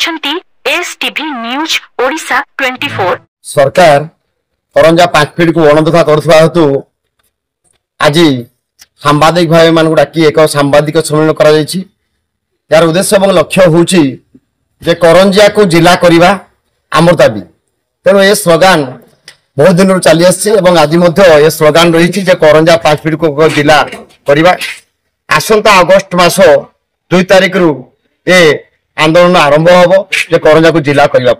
देखुछंती STV news Odisha 24। सरकार करंजा 5 feet को अणदेखा करथुवा हेतु आज सांबादिक भाई मान डाकी एक सांबादिक सम्मेलन करा जायछि। यार उद्देश्य और लक्ष्य होउछि जे करंजिया को जिला करबा आमर दाबी। तेणु ए स्लोगान बहुत दिन चली आसी आज ये स्लोगान रही करंजा 5 फीट को जिला करबा। आसंता अगस्ट मास 2 तारिख रु ए आंदोलन आरंभ हम जे करंजा को जिला करने।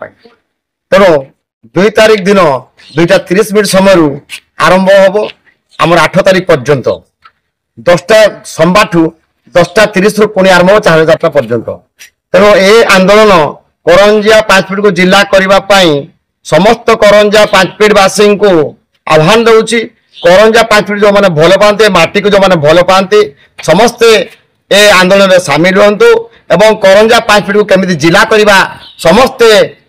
तेणु 2 तारिख दिन 2:30 समय आरंभ हम आमर 8 तारिख पर्यंत 10टा सोमवार 10:30 रु पुणी आरंभ 4:00 पर्यंत। तेणु ए आंदोलन करंजिया 5 फीट को जिला करने समस्त करंजा 5 फीट वासी को आह्वान दूसरी। करंजा 5 फीट जो मैंने भल पाते माटी को जो मैंने भल पाते समस्ते ए आंदोलन में सामिल हूँ एवं करंजा 5 फीट को केमी जिला करवा समस्ते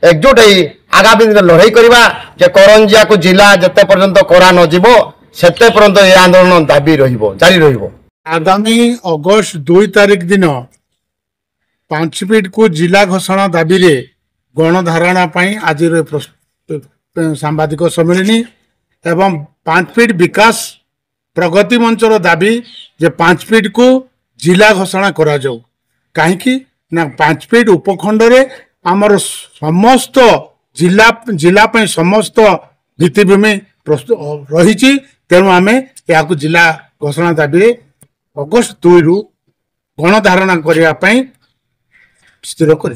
एकजुट हो आगामी दिन लड़ाई करवा जे करंजिया को जिला जिते पर्यंत करा नजिबो सेते पर्यंत ए आंदोलन दाबी जारी रहिबो। आगामी अगस्त 2 तारिख दिन 5 फीट को जिला घोषणा दाबी रे गणधारणा आज सांबादिक सम्मेलन एवं 5 फीट विकास प्रगति मंचर दाबी जे 5 फीट को जिला घोषणा करा जाऊ। कहीं ना 5 फीट उपखंड रे आमर समस्त जिला समस्त भित्तिभूमि रही। तेणु आम या जिला घोषणा दाबी अगस्त 2 रु गणधारणा करने स्थिर कर।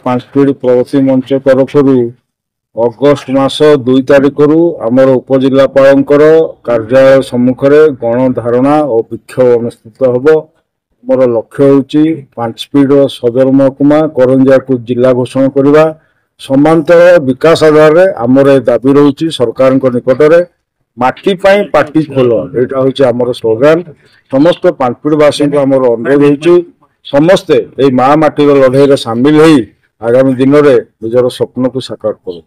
5 फीट प्रगति मंच तरफ अगस्ट मास 2 तारिख रु आमर उपजिलापाल कार्यालय सम्मुख में गणधारणा और विक्षोभ अनुष्ठित हम। मोर लक्ष्य होची 5 फीट सदर महकुमा करंजिया को जिला घोषणा करवा। समांतर विकास आधार में आमर दाबी रही सरकार निकट में माटी पार्टी खोल यहाँ हूँ आमर स्लोगान। समस्त 5 फीट वासी को आमर अनुरोध हो समस्ते माँ माटी लड़ाई सामिल हो आगामी दिन में निजर स्वप्न को साकार करूँ।